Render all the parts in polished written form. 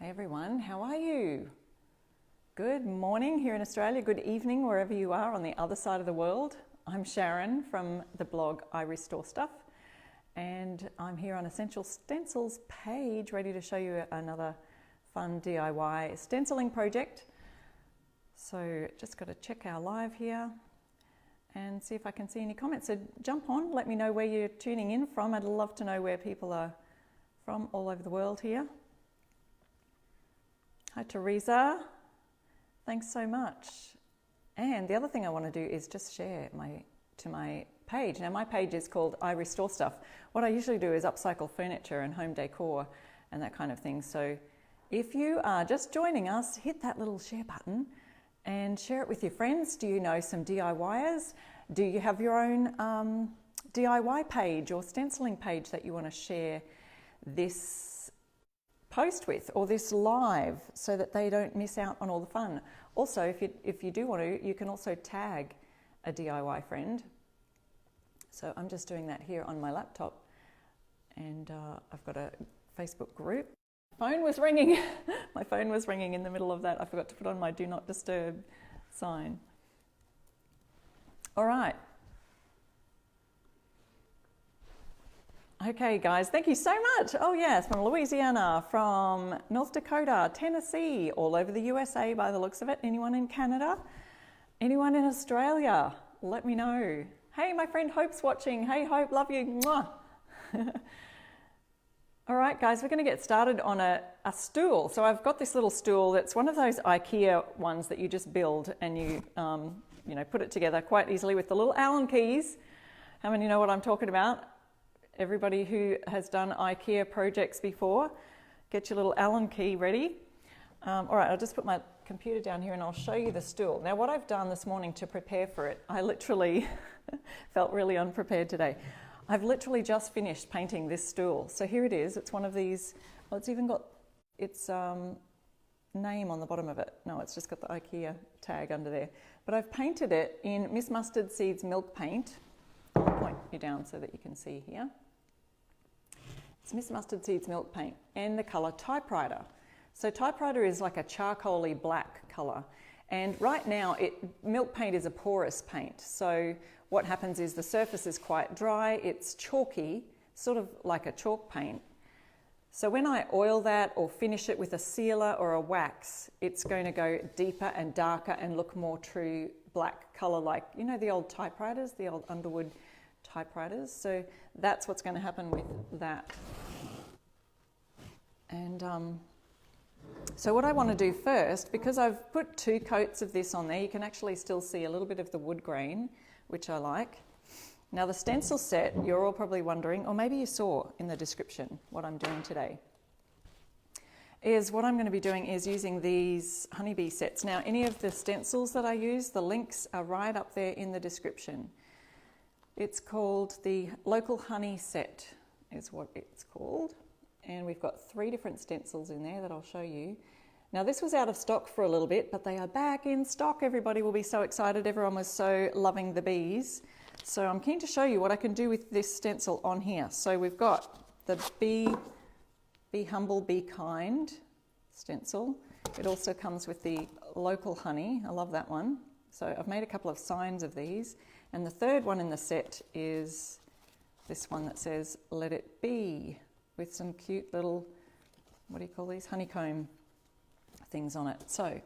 Hey everyone, how are you? Good morning here in Australia, good evening wherever you are on the other side of the world. I'm Sharon from the blog I Restore Stuff, and I'm here on Essential Stencils page ready to show you another fun DIY stenciling project. So just got to check our live here and see if I can see any comments. So jump on, let me know where you're tuning in from. I'd love to know where people are from all over the world here. Hi Teresa, thanks so much. And the other thing I want to do is just share to my page. Now my page is called I Restore Stuff. What I usually do is upcycle furniture and home decor and that kind of thing. So if you are just joining us, hit that little share button and share it with your friends. Do you know some DIYers? Do you have your own DIY page or stenciling page that you want to share this post with, or this live, so that they don't miss out on all the fun? Also, if you do want to, you can also tag a DIY friend. So I'm just doing that here on my laptop, and I've got a Facebook group. Phone was ringing. My phone was ringing in the middle of that. I forgot to put on my do not disturb sign. All right. Okay guys, thank you so much. Oh yes, from Louisiana, from North Dakota, Tennessee, all over the USA by the looks of it. Anyone in Canada? Anyone in Australia? Let me know. Hey, my friend Hope's watching. Hey Hope, love you. Mwah. All right guys, we're going to get started on a stool. So I've got this little stool that's one of those IKEA ones that you just build and you put it together quite easily with the little Allen keys. How many know what I'm talking about? Everybody who has done IKEA projects before, get your little Allen key ready. All right, I'll just put my computer down here and I'll show you the stool. Now what I've done this morning to prepare for it, I literally felt really unprepared today. I've literally just finished painting this stool. So here it is. It's one of these, well, it's even got its name on the bottom of it. No, it's just got the IKEA tag under there. But I've painted it in Miss Mustard Seeds milk paint. I'll point you down so that you can see here. It's Miss Mustard Seeds milk paint and the colour Typewriter. So Typewriter is like a charcoaly black colour, and right now milk paint is a porous paint. So what happens is the surface is quite dry, it's chalky, sort of like a chalk paint. So when I oil that or finish it with a sealer or a wax, it's going to go deeper and darker and look more true black colour, like, you know, the old typewriters, the old Underwood typewriters. So that's what's going to happen with that. And so what I want to do first, because I've put 2 coats of this on there, you can actually still see a little bit of the wood grain, which I like. Now the stencil set, you're all probably wondering, or maybe you saw in the description what I'm doing today, is what I'm going to be doing is using these honeybee sets. Now any of the stencils that I use, the links are right up there in the description. It's called the Local Honey Set is what it's called. And we've got 3 different stencils in there that I'll show you. Now this was out of stock for a little bit, but they are back in stock. Everybody will be so excited. Everyone was so loving the bees. So I'm keen to show you what I can do with this stencil on here. So we've got the Be Humble, Be Kind stencil. It also comes with the Local Honey. I love that one. So I've made a couple of signs of these. And the third one in the set is this one that says Let It Be, with some cute little, what do you call these, honeycomb things on it. So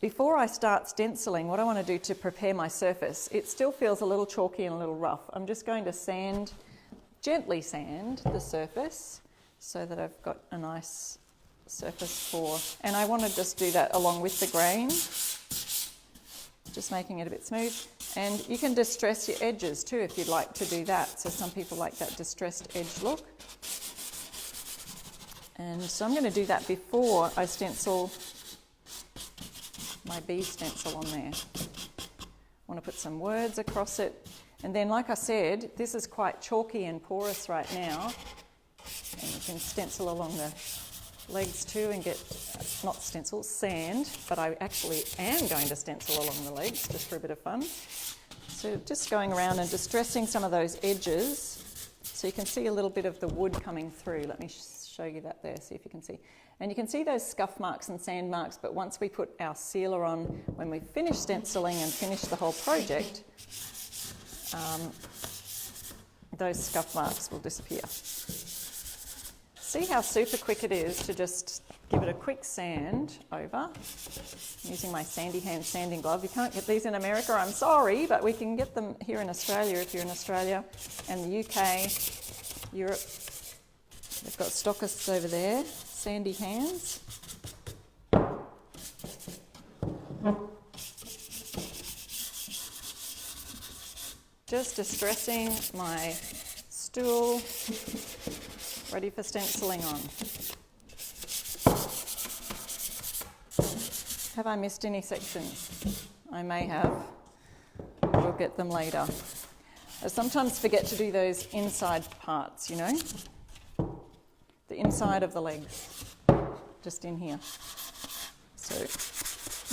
before I start stenciling, what I want to do to prepare my surface, it still feels a little chalky and a little rough. I'm just going to gently sand the surface so that I've got a nice surface and I want to just do that along with the grain, just making it a bit smooth. And you can distress your edges too if you'd like to do that. So some people like that distressed edge look. And so I'm going to do that before I stencil my bee stencil on there. I want to put some words across it. And then, like I said, this is quite chalky and porous right now. And you can stencil along the legs too and get, not stencil, sand, but I actually am going to stencil along the legs just for a bit of fun. So just going around and distressing some of those edges so you can see a little bit of the wood coming through. Let me show show you that there, see if you can see. And you can see those scuff marks and sand marks, but once we put our sealer on, when we finish stenciling and finish the whole project, those scuff marks will disappear. See how super quick it is to just give it a quick sand over using my sandy hand sanding glove. You can't get these in America, I'm sorry, but we can get them here in Australia if you're in Australia and the UK, Europe. They've got stockists over there, sandy hands. Just distressing my stool, ready for stenciling on. Have I missed any sections? I may have. We'll get them later. I sometimes forget to do those inside parts, you know, the inside of the legs, just in here. So,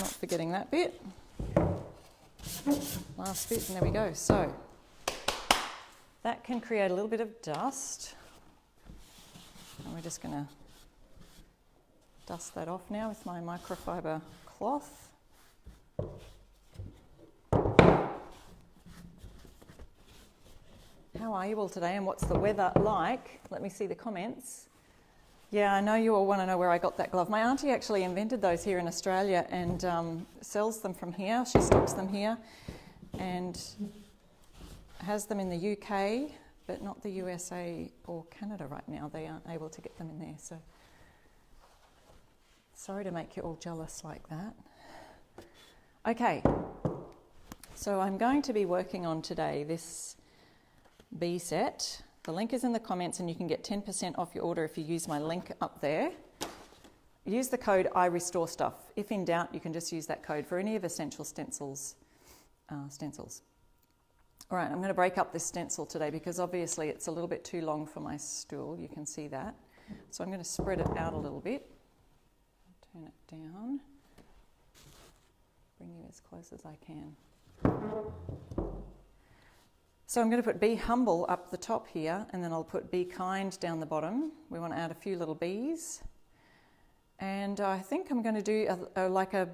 not forgetting that bit. Last bit, and there we go. So, that can create a little bit of dust. And we're just going to dust that off now with my microfiber cloth. How are you all today and what's the weather like? Let me see the comments. Yeah, I know you all want to know where I got that glove. My auntie actually invented those here in Australia and sells them from here. She stocks them here and has them in the UK, but not the USA or Canada right now. They aren't able to get them in there. So sorry to make you all jealous like that. Okay, so I'm going to be working on today this bee set. The link is in the comments and you can get 10% off your order if you use my link up there. Use the code IRestoreStuff. If in doubt, you can just use that code for any of Essential Stencils. All right, I'm going to break up this stencil today because obviously it's a little bit too long for my stool. You can see that. So I'm going to spread it out a little bit. Turn it down. Bring you as close as I can. So I'm going to put Be Humble up the top here, and then I'll put Be Kind down the bottom. We want to add a few little bees. And I think I'm going to do like a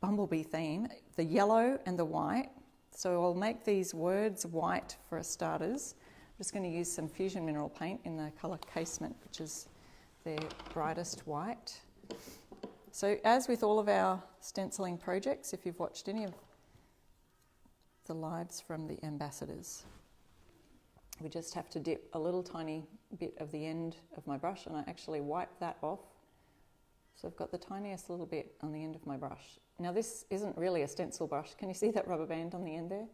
bumblebee theme, the yellow and the white. So I'll make these words white for starters. I'm just going to use some Fusion Mineral Paint in the colour Casement, which is their brightest white. So as with all of our stenciling projects, if you've watched any of the lives from the ambassadors, we just have to dip a little tiny bit of the end of my brush, and I actually wipe that off. So I've got the tiniest little bit on the end of my brush. Now this isn't really a stencil brush. Can you see that rubber band on the end there?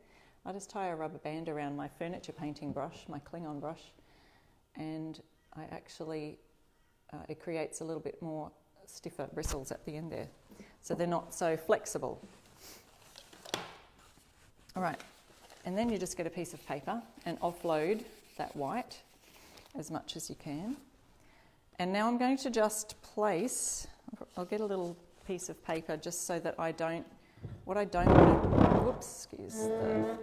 I just tie a rubber band around my furniture painting brush, my Klingon brush, and I actually, it creates a little bit more stiffer bristles at the end there. So they're not so flexible. All right, and then you just get a piece of paper and offload that white as much as you can. And now I'm going to just place, I'll get a little piece of paper just so that I don't, what I don't want to, whoops, excuse the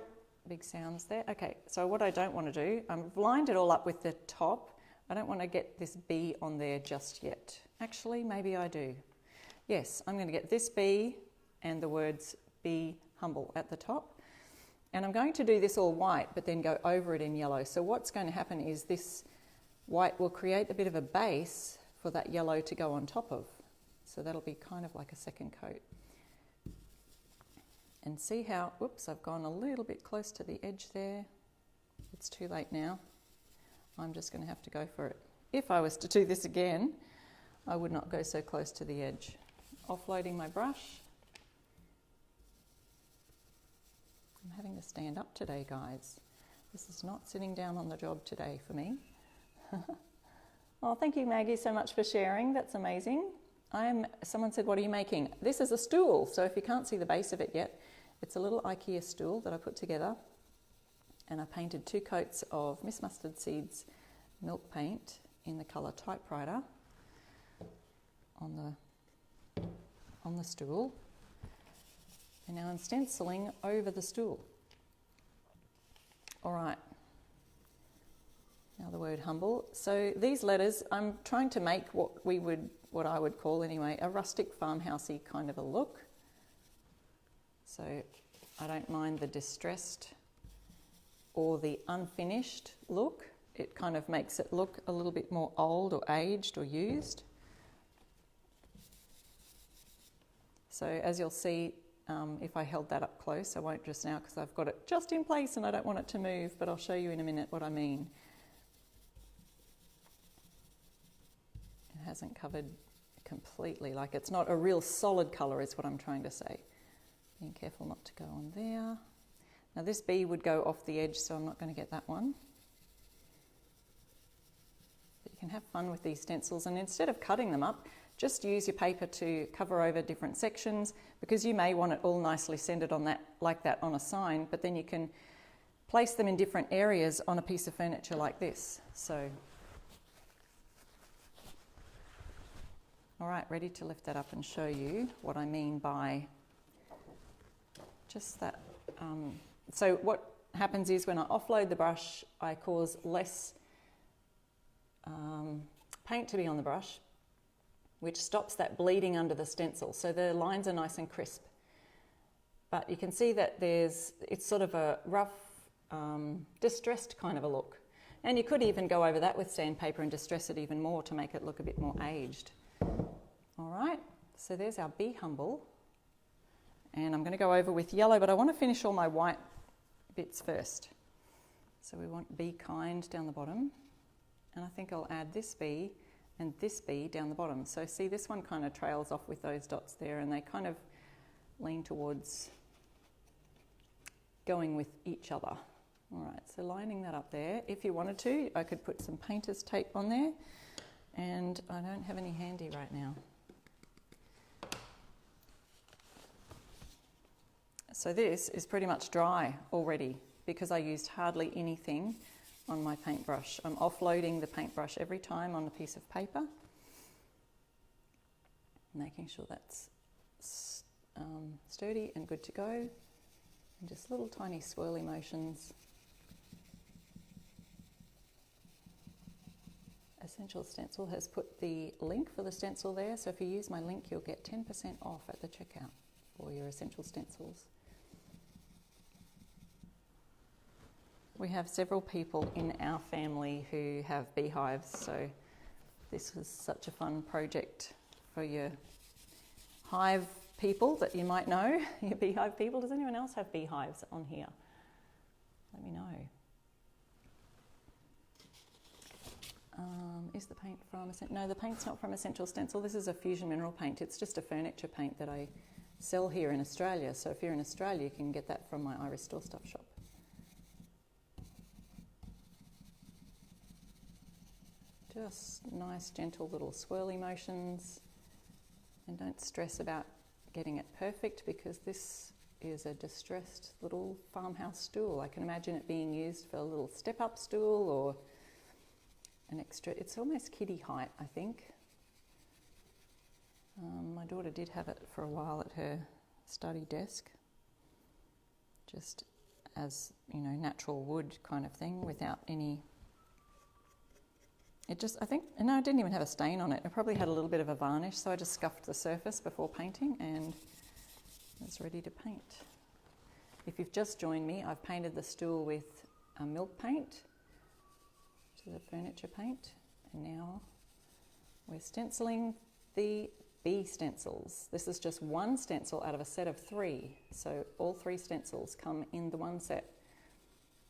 big sounds there. Okay, so what I don't want to do, I've lined it all up with the top. I don't want to get this bee on there just yet. Actually, maybe I do. Yes, I'm going to get this bee and the words Be Humble at the top. And I'm going to do this all white, but then go over it in yellow. So what's going to happen is this white will create a bit of a base for that yellow to go on top of. So that'll be kind of like a second coat. And see how, whoops, I've gone a little bit close to the edge there. It's too late now. I'm just going to have to go for it. If I was to do this again, I would not go so close to the edge. Offloading my brush. I'm having to stand up today, guys. This is not sitting down on the job today for me. Oh, thank you, Maggie, so much for sharing. That's amazing. Someone said, what are you making? This is a stool. So if you can't see the base of it yet, it's a little IKEA stool that I put together. And I painted 2 coats of Miss Mustard Seeds milk paint in the colour Typewriter on the stool. And now I'm stenciling over the stool. All right. Now the word humble. So these letters, I'm trying to make what I would call anyway, a rustic farmhousey kind of a look. So I don't mind the distressed or the unfinished look. It kind of makes it look a little bit more old or aged or used. So as you'll see, if I held that up close, I won't just now because I've got it just in place and I don't want it to move, but I'll show you in a minute what I mean. It hasn't covered completely, like it's not a real solid colour is what I'm trying to say. Being careful not to go on there. Now this bee would go off the edge, so I'm not going to get that one. But you can have fun with these stencils, and instead of cutting them up, just use your paper to cover over different sections, because you may want it all nicely centered on that, like that on a sign, but then you can place them in different areas on a piece of furniture like this. So, all right, ready to lift that up and show you what I mean by just that. So what happens is when I offload the brush, I cause less paint to be on the brush, which stops that bleeding under the stencil. So the lines are nice and crisp. But you can see that it's sort of a rough, distressed kind of a look. And you could even go over that with sandpaper and distress it even more to make it look a bit more aged. All right, so there's our Be Humble. And I'm going to go over with yellow, but I want to finish all my white bits first. So we want Be Kind down the bottom. And I think I'll add this bee and this bee down the bottom. So see, this one kind of trails off with those dots there, and they kind of lean towards going with each other. All right, so lining that up there. If you wanted to, I could put some painter's tape on there, and I don't have any handy right now. So this is pretty much dry already because I used hardly anything on my paintbrush. I'm offloading the paintbrush every time on a piece of paper, making sure that's sturdy and good to go, and just little tiny swirly motions. Essential Stencil has put the link for the stencil there, so if you use my link you'll get 10% off at the checkout for your Essential Stencils. We have several people in our family who have beehives, so this was such a fun project for your hive people that you might know, your beehive people. Does anyone else have beehives on here? Let me know. Is the paint from no, the paint's not from Essential Stencil. This is a fusion mineral paint. It's just a furniture paint that I sell here in Australia. So if you're in Australia, you can get that from my Irish Store Stuff shop. Just nice, gentle little swirly motions, and don't stress about getting it perfect because this is a distressed little farmhouse stool. I can imagine it being used for a little step-up stool or an extra, it's almost kiddie height, I think. My daughter did have it for a while at her study desk, just as, you know, natural wood kind of thing without any. It just, I think, no, it didn't even have a stain on it. It probably had a little bit of a varnish, so I just scuffed the surface before painting and it's ready to paint. If you've just joined me, I've painted the stool with a milk paint, which is a furniture paint, and now we're stenciling the Bee Stencils. This is just one stencil out of a set of 3, so all 3 stencils come in the one set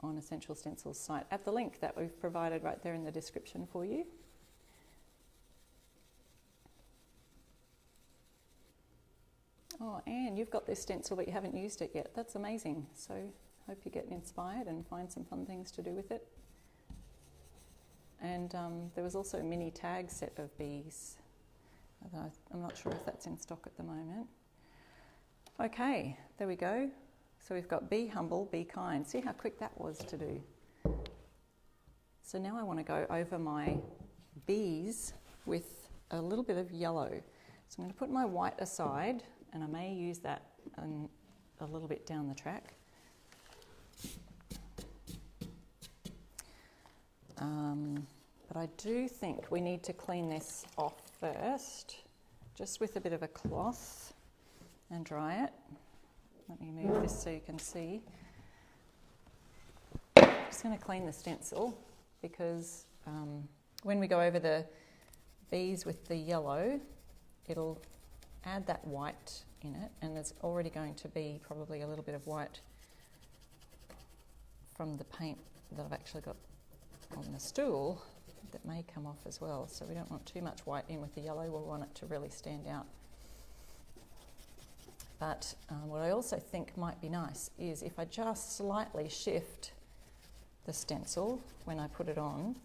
on Essential Stencils site at the link that we've provided right there in the description for you. Oh, and you've got this stencil but you haven't used it yet. That's amazing. So hope you're getting inspired and find some fun things to do with it. And there was also a mini tag set of bees. I'm not sure if that's in stock at the moment. Okay, there we go. So we've got Be Humble, Be Kind. See how quick that was to do. So now I want to go over my bees with a little bit of yellow. So I'm going to put my white aside, and I may use that a little bit down the track. But I do think we need to clean this off first, just with a bit of a cloth, and dry it. Let me move this so you can see. I'm just going to clean the stencil because when we go over the bees with the yellow, it'll add that white in it, and there's already going to be probably a little bit of white from the paint that I've actually got on the stool that may come off as well. So we don't want too much white in with the yellow, we'll want it to really stand out. But what I also think might be nice is if I just slightly shift the stencil when I put it on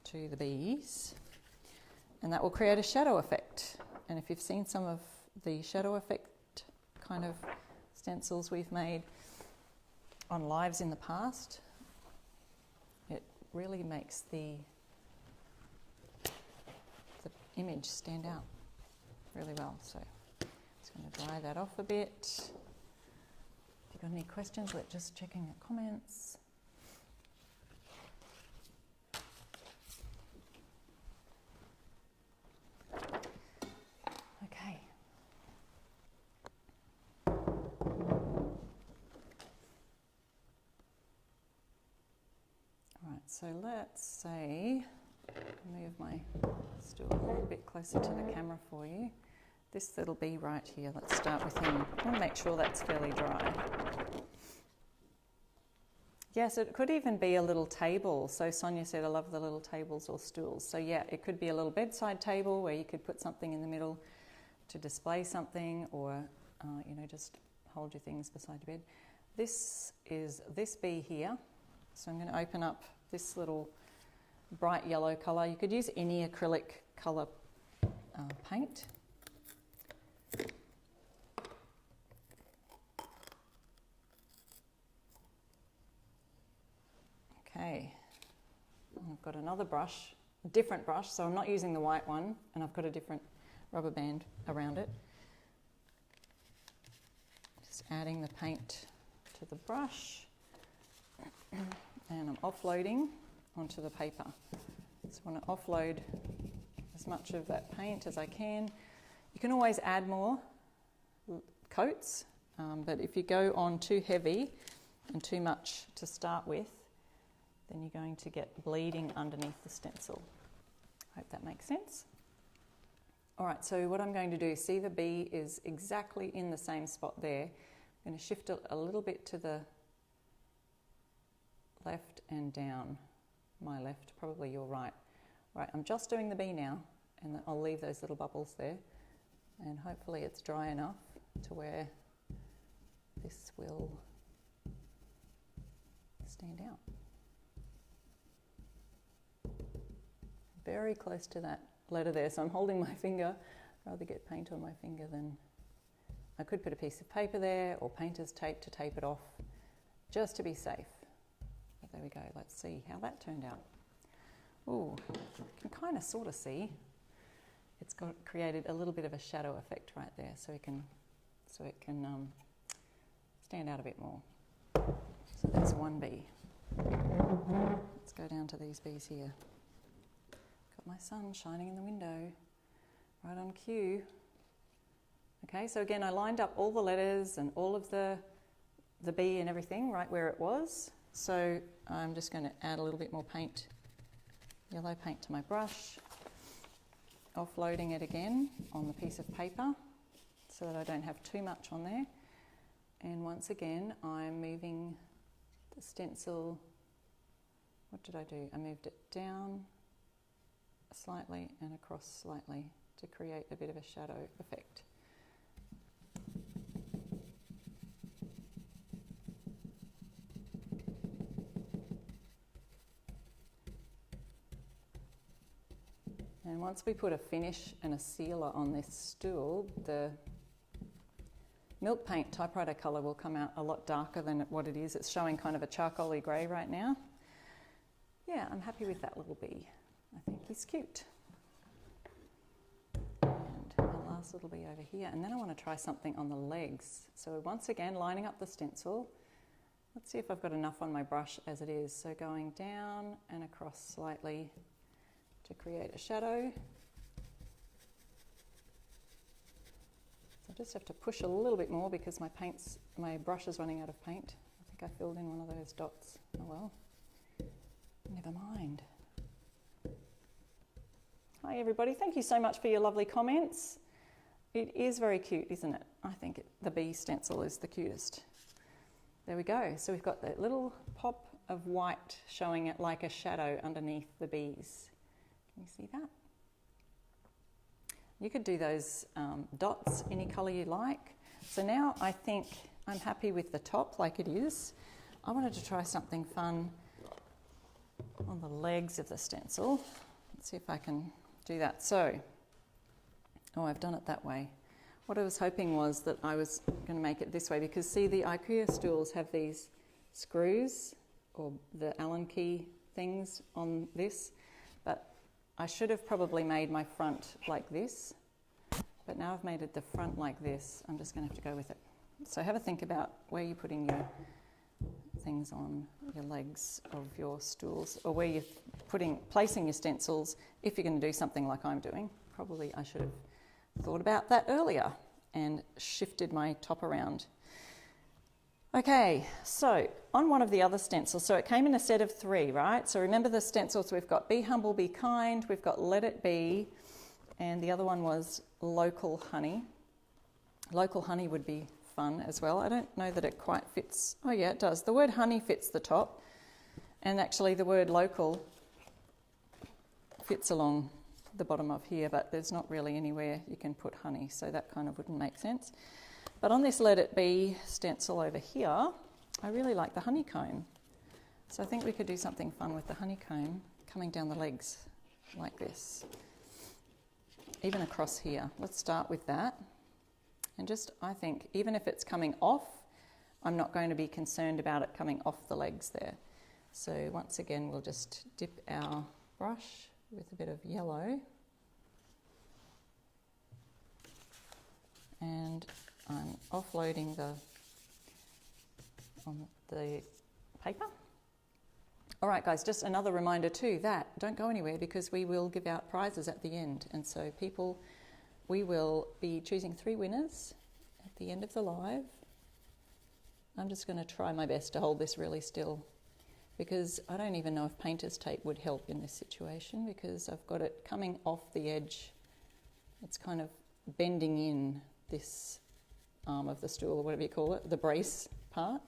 to the bees, and that will create a shadow effect. And if you've seen some of the shadow effect kind of stencils we've made on lives in the past, it really makes the image stand out really well. So I'm just going to dry that off a bit. If you've got any questions, we're just checking the comments. Okay. All right, so let's say, move my stool a little bit closer to the camera for you. This little bee right here, let's start with him. I want to make sure that's fairly dry. Yes, it could even be a little table. So Sonia said, I love the little tables or stools. So yeah, it could be a little bedside table where you could put something in the middle to display something, or just hold your things beside your bed. This is this bee here. So I'm going to open up this little bright yellow colour. You could use any acrylic colour paint. Okay, I've got another brush, a different brush, so I'm not using the white one, and I've got a different rubber band around it. Just adding the paint to the brush, and I'm offloading onto the paper. So I want to offload as much of that paint as I can. You can always add more coats, but if you go on too heavy and too much to start with, then you're going to get bleeding underneath the stencil. Hope that makes sense. All right, so what I'm going to do, see the bee is exactly in the same spot there. I'm going to shift it a little bit to the left and down. My left, probably your right. Right, I'm just doing the bee now, and I'll leave those little bubbles there, and hopefully it's dry enough to where this will stand out. Very close to that letter there, so I'm holding my finger. I'd rather get paint on my finger than... I could put a piece of paper there or painter's tape to tape it off, just to be safe. But there we go, let's see how that turned out. Ooh, you can kind of sort of see it's got created a little bit of a shadow effect right there, so it can stand out a bit more. So that's one bee. Let's go down to these bees here. Got my sun shining in the window, right on cue. Okay, so again, I lined up all the letters and all of the bee and everything right where it was. So I'm just going to add a little bit more paint, yellow paint to my brush, offloading it again on the piece of paper so that I don't have too much on there. And once again, I'm moving the stencil. What did I do? I moved it down slightly and across slightly to create a bit of a shadow effect. And once we put a finish and a sealer on this stool, the milk paint typewriter colour will come out a lot darker than what it is. It's showing kind of a charcoaly grey right now. Yeah, I'm happy with that little bee. I think he's cute. And the last little bee over here. And then I want to try something on the legs. So once again, lining up the stencil. Let's see if I've got enough on my brush as it is. So going down and across slightly to create a shadow. So I just have to push a little bit more because my brush is running out of paint. I think I filled in one of those dots. Oh well, never mind. Hi everybody, thank you so much for your lovely comments. It is very cute, isn't it? I think the bee stencil is the cutest. There we go. So we've got that little pop of white showing it like a shadow underneath the bees. Can you see that? You could do those dots any colour you like. So now I think I'm happy with the top like it is. I wanted to try something fun on the legs of the stencil. Let's see if I can do that. So, oh, I've done it that way. What I was hoping was that I was going to make it this way because see the IKEA stools have these screws or the Allen key things on this, but I should have probably made my front like this, but now I've made it the front like this. I'm just going to have to go with it. So have a think about where you're putting your things on your legs of your stools or where you're placing your stencils if you're going to do something like I'm doing. Probably I should have thought about that earlier and shifted my top around. Okay, so on one of the other stencils, so it came in a set of 3, right? So remember the stencils, we've got Be Humble, Be Kind, we've got Let It Be, and the other one was Local Honey. Local Honey would be fun as well. I don't know that it quite fits. Oh yeah, it does. The word honey fits the top, and actually the word local fits along the bottom of here, but there's not really anywhere you can put honey, so that kind of wouldn't make sense. But on this Let It Be stencil over here, I really like the honeycomb. So I think we could do something fun with the honeycomb coming down the legs like this. Even across here. Let's start with that. And just, I think, even if it's coming off, I'm not going to be concerned about it coming off the legs there. So once again, we'll just dip our brush with a bit of yellow. And I'm offloading on the paper. All right, guys, just another reminder too that don't go anywhere because we will give out prizes at the end. And so we will be choosing 3 winners at the end of the live. I'm just going to try my best to hold this really still because I don't even know if painter's tape would help in this situation because I've got it coming off the edge. It's kind of bending in this arm of the stool or whatever you call it, the brace part.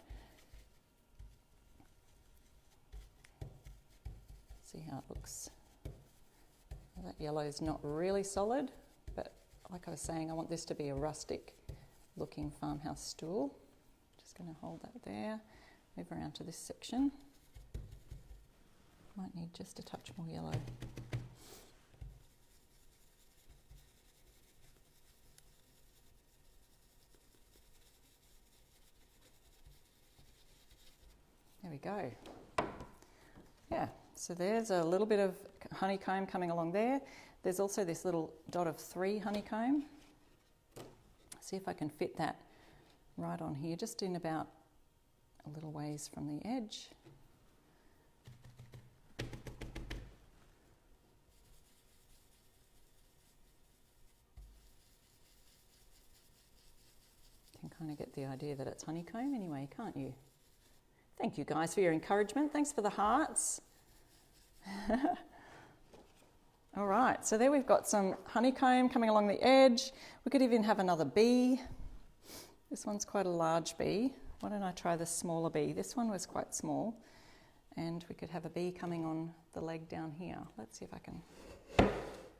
See how it looks. Well, that yellow is not really solid, but like I was saying, I want this to be a rustic looking farmhouse stool. Just going to hold that there, move around to this section. Might need just a touch more yellow. There we go. Yeah, so there's a little bit of honeycomb coming along there. There's also this little dot of 3 honeycomb. See if I can fit that right on here, just in about a little ways from the edge. You can kind of get the idea that it's honeycomb anyway, can't you? Thank you guys for your encouragement. Thanks for the hearts. All right, so there we've got some honeycomb coming along the edge. We could even have another bee. This one's quite a large bee. Why don't I try the smaller bee? This one was quite small. And we could have a bee coming on the leg down here. Let's see if I can.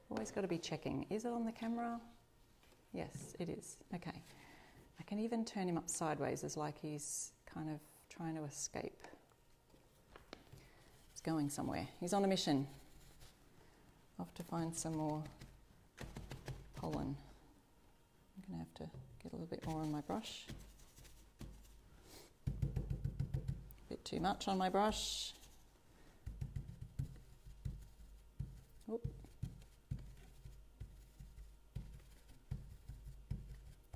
Always got to be checking. Is it on the camera? Yes, it is. Okay. I can even turn him up sideways as like he's kind of trying to escape. He's going somewhere. He's on a mission. Off to find some more pollen. I'm going to have to get a little bit more on my brush. A bit too much on my brush. Oop.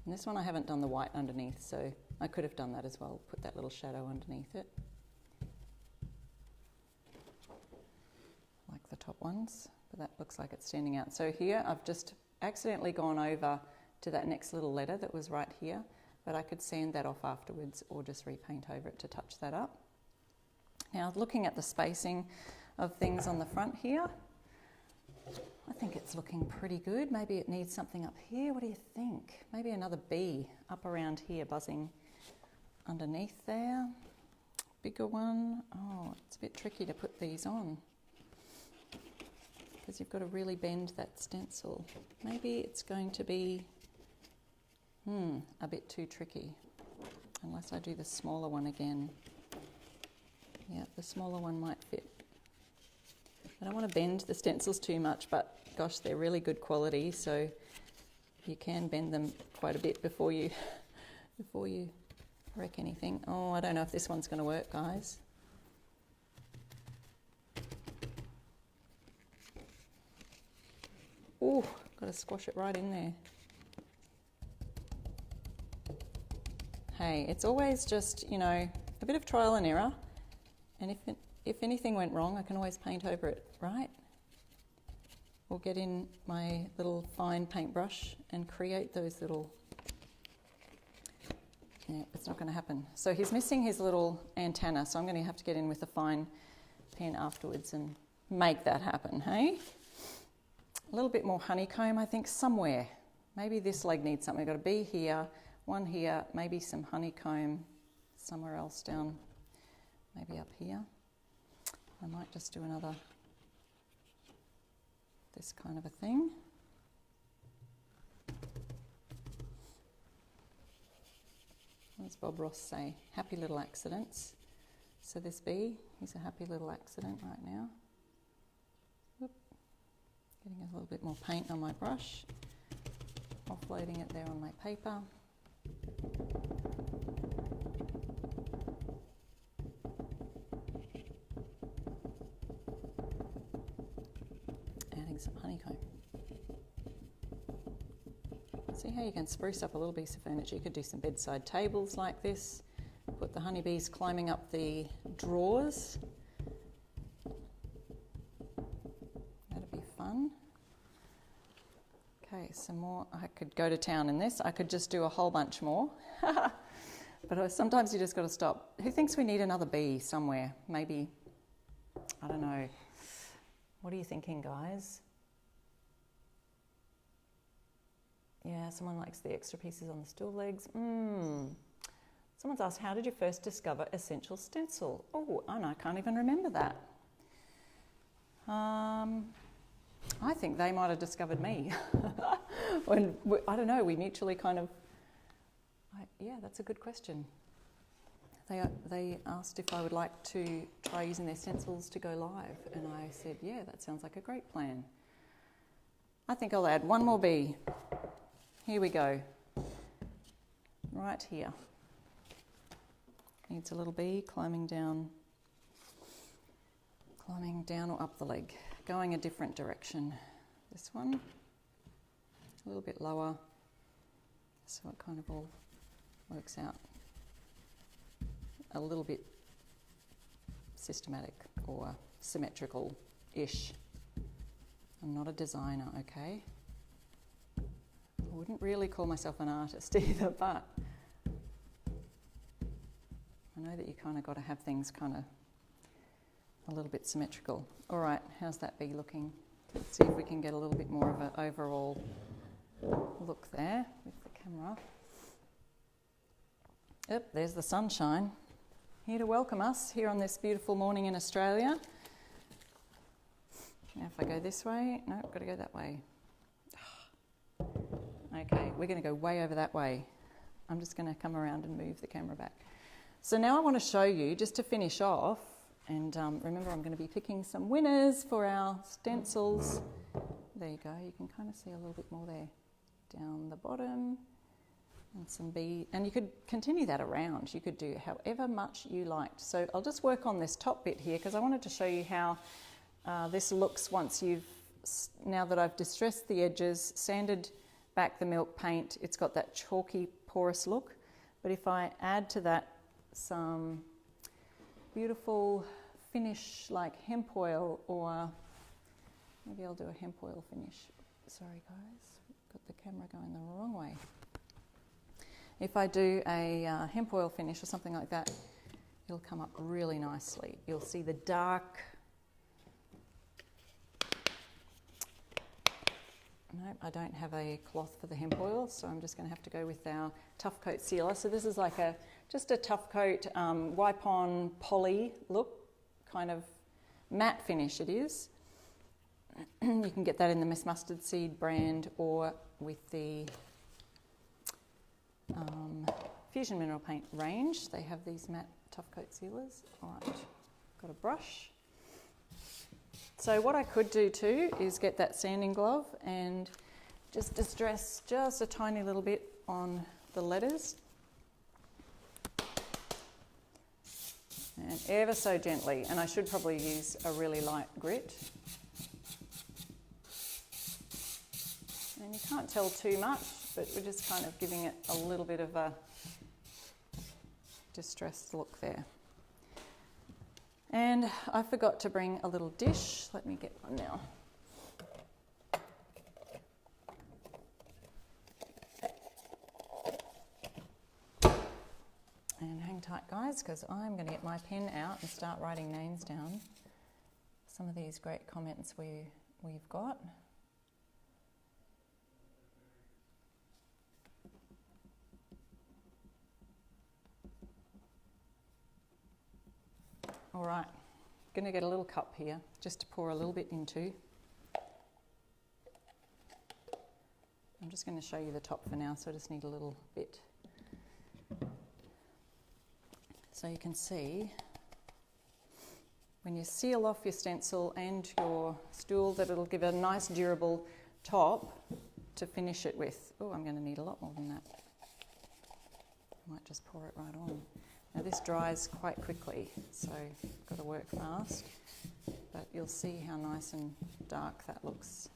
And this one I haven't done the white underneath, so I could have done that as well, put that little shadow underneath it, like the top ones, but that looks like it's standing out. So here I've just accidentally gone over to that next little letter that was right here, but I could sand that off afterwards or just repaint over it to touch that up. Now, looking at the spacing of things on the front here, I think it's looking pretty good. Maybe it needs something up here. What do you think? Maybe another bee up around here buzzing underneath there. Bigger one. Oh, it's a bit tricky to put these on because you've got to really bend that stencil. Maybe it's going to be a bit too tricky unless I do the smaller one again. Yeah, the smaller one might fit. I don't want to bend the stencils too much, but gosh, they're really good quality, so you can bend them quite a bit before you wreck anything. Oh, I don't know if this one's going to work, guys. Oh, got to squash it right in there. Hey, it's always just, you know, a bit of trial and error, and if anything went wrong, I can always paint over it, right? Or get in my little fine paintbrush and create those little... Yeah, it's not going to happen. So he's missing his little antenna, so I'm going to have to get in with a fine pen afterwards and make that happen, hey? A little bit more honeycomb, I think, somewhere. Maybe this leg needs something. I've got a bee here, one here, maybe some honeycomb somewhere else down, maybe up here. I might just do another, this kind of a thing. What does Bob Ross say? Happy little accidents. So this bee, he's a happy little accident right now. Whoop. Getting a little bit more paint on my brush, offloading it there on my paper. Adding some honeycomb. See how you can spruce up a little piece of furniture. You could do some bedside tables like this. Put the honeybees climbing up the drawers. That'd be fun. Okay, some more. I could go to town in this. I could just do a whole bunch more. But sometimes you just got to stop. Who thinks we need another bee somewhere? Maybe, I don't know. What are you thinking, guys? Yeah, someone likes the extra pieces on the stool legs. Someone's asked, how did you first discover Essential Stencil? Oh, and I can't even remember that. I think they might have discovered me. When I don't know, we mutually kind of... yeah, that's a good question. They asked if I would like to try using their stencils to go live, and I said, yeah, that sounds like a great plan. I think I'll add one more bee. Here we go. Right here. Needs a little bee climbing down or up the leg, going a different direction. This one, a little bit lower, so it kind of all works out a little bit systematic or symmetrical-ish. I'm not a designer, okay? I wouldn't really call myself an artist either, but I know that you kind of got to have things kind of a little bit symmetrical. All right, how's that bee looking? Let's see if we can get a little bit more of an overall look there with the camera. Yep, there's the sunshine. Here to welcome us here on this beautiful morning in Australia. Now if I go this way, no, I've got to go that way. Okay, we're going to go way over that way. I'm just going to come around and move the camera back. So now I want to show you, just to finish off, and remember I'm going to be picking some winners for our stencils. There you go, you can kind of see a little bit more there. Down the bottom, and some bee, and you could continue that around. You could do however much you liked. So I'll just work on this top bit here because I wanted to show you how this looks now that I've distressed the edges, sanded back the milk paint. It's got that chalky, porous look. But if I add to that some beautiful finish like hemp oil, or maybe I'll do a hemp oil finish. Sorry guys, got the camera going the wrong way. If I do a hemp oil finish or something like that, it'll come up really nicely. You'll see the dark. No, I don't have a cloth for the hemp oil, so I'm just going to have to go with our Tough Coat sealer. So this is like just a Tough Coat wipe-on poly look, kind of matte finish it is. You can get that in the Miss Mustard Seed brand or with the Fusion Mineral Paint range. They have these matte Tough Coat sealers. All right, got a brush. So what I could do too is get that sanding glove and just distress just a tiny little bit on the letters. And ever so gently, and I should probably use a really light grit. And you can't tell too much, but we're just kind of giving it a little bit of a distressed look there. And I forgot to bring a little dish. Let me get one now. And hang tight guys, because I'm going to get my pen out and start writing names down. Some of these great comments we've got. All right, going to get a little cup here just to pour a little bit into. I'm just going to show you the top for now, so I just need a little bit. So you can see when you seal off your stencil and your stool that it'll give a nice durable top to finish it with. Oh, I'm going to need a lot more than that. I might just pour it right on. Now this dries quite quickly, so I've got to work fast, but you'll see how nice and dark that looks.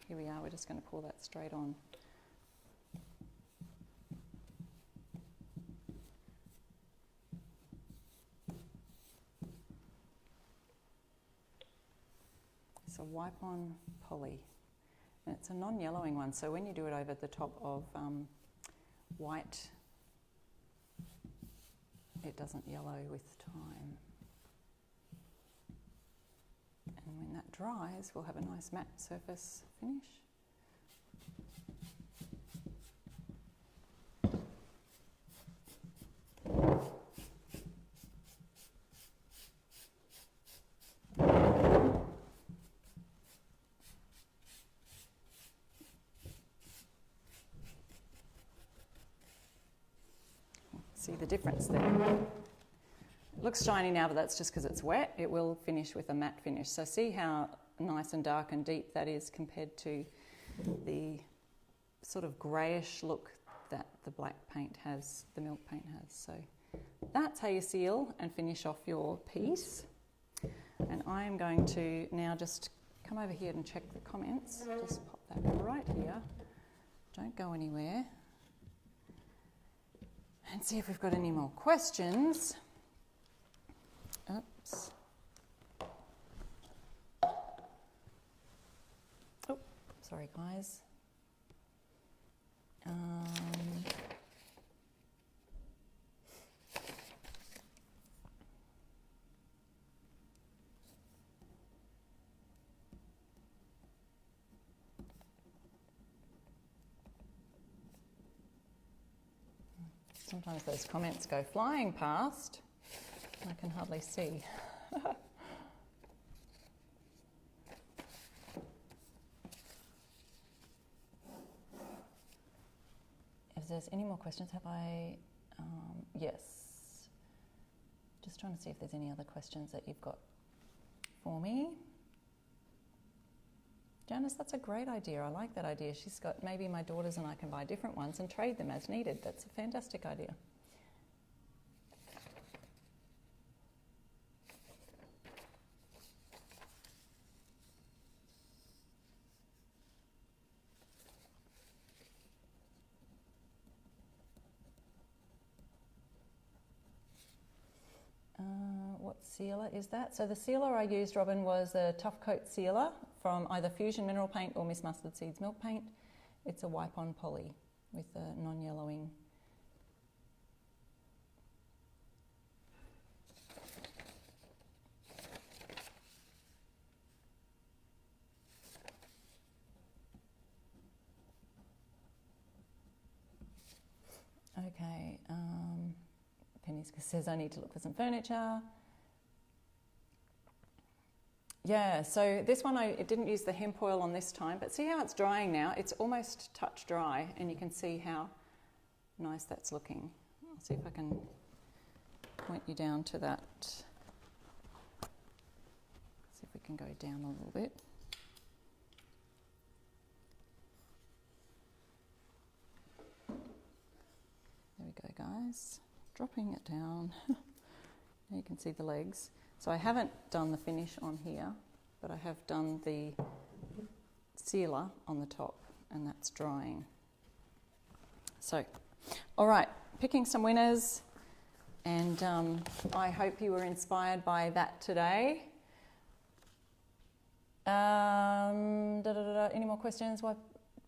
Here we are, we're just going to pour that straight on. It's a wipe-on poly, and it's a non-yellowing one, so when you do it over the top of white, it doesn't yellow with time. And when that dries, we'll have a nice matte surface finish. See the difference there. It looks shiny now, but that's just because it's wet. It will finish with a matte finish. So see how nice and dark and deep that is compared to the sort of greyish look that the black paint has, the milk paint has. So that's how you seal and finish off your piece. And I am going to now just come over here and check the comments. Just pop that right here. Don't go anywhere. And see if we've got any more questions. Oops. Oh, sorry guys. Sometimes those comments go flying past. I can hardly see. If there's any more questions, have I? Yes. Just trying to see if there's any other questions that you've got for me. Janice, that's a great idea. I like that idea. She's got, maybe my daughters and I can buy different ones and trade them as needed. That's a fantastic idea. sealer is that? So the sealer I used, Robin, was a Tough Coat sealer from either Fusion Mineral Paint or Miss Mustard Seeds Milk Paint. It's a wipe-on poly with a non-yellowing. Okay, Penny says I need to look for some furniture. Yeah, so this one it didn't use the hemp oil on this time, but see how it's drying now? It's almost touch dry, and you can see how nice that's looking. I'll see if I can point you down to that. See if we can go down a little bit. There we go, guys. Dropping it down. Now you can see the legs. So I haven't done the finish on here, but I have done the sealer on the top, and that's drying. So, all right, picking some winners, and I hope you were inspired by that today. Any more questions? Why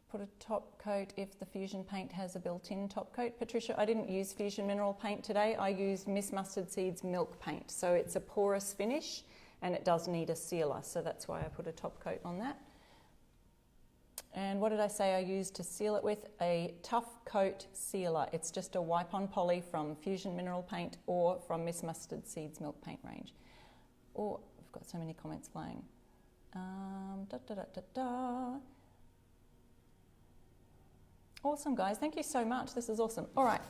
put a top coat if the Fusion paint has a built-in top coat? Patricia, I didn't use Fusion Mineral Paint today. I used Miss Mustard Seeds Milk Paint. So it's a porous finish and it does need a sealer. So that's why I put a top coat on that. And what did I say I used to seal it with? A Tough Coat sealer. It's just a wipe-on poly from Fusion Mineral Paint or from Miss Mustard Seeds Milk Paint range. Oh, we've got so many comments playing. Awesome, guys. Thank you so much. This is awesome. All right.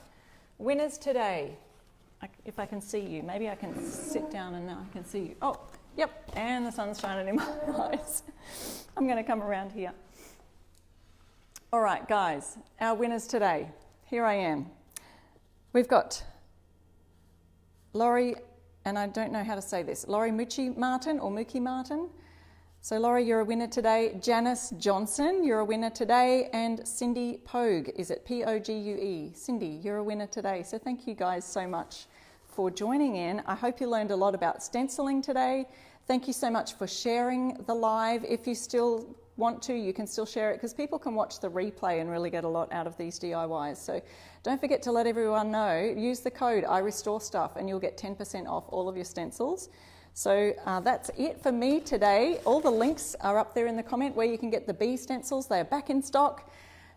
Winners today. If I can see you. Maybe I can sit down and now I can see you. Oh, yep. And the sun's shining in my eyes. I'm going to come around here. All right, guys. Our winners today. Here I am. We've got Laurie, and I don't know how to say this, Laurie Mookie Martin. So Laurie, you're a winner today. Janice Johnson, you're a winner today. And Cindy Pogue, is it P-O-G-U-E? Cindy, you're a winner today. So thank you guys so much for joining in. I hope you learned a lot about stenciling today. Thank you so much for sharing the live. If you still want to, you can still share it because people can watch the replay and really get a lot out of these DIYs. So don't forget to let everyone know, use the code IRESTORESTUFF and you'll get 10% off all of your stencils. So that's it for me today. All the links are up there in the comment where you can get the bee stencils. They are back in stock.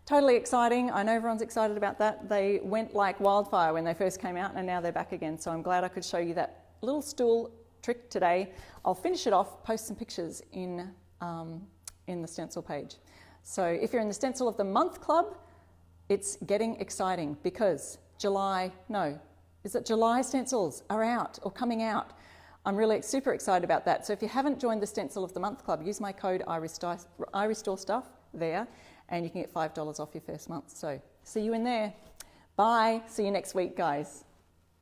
Totally exciting. I know everyone's excited about that. They went like wildfire when they first came out and now they're back again. So I'm glad I could show you that little stool trick today. I'll finish it off, post some pictures in the stencil page. So if you're in the Stencil of the Month Club, it's getting exciting because July stencils are out or coming out. I'm really super excited about that. So if you haven't joined the Stencil of the Month Club, use my code IRESTORESTUFF there and you can get $5 off your first month. So see you in there. Bye. See you next week, guys.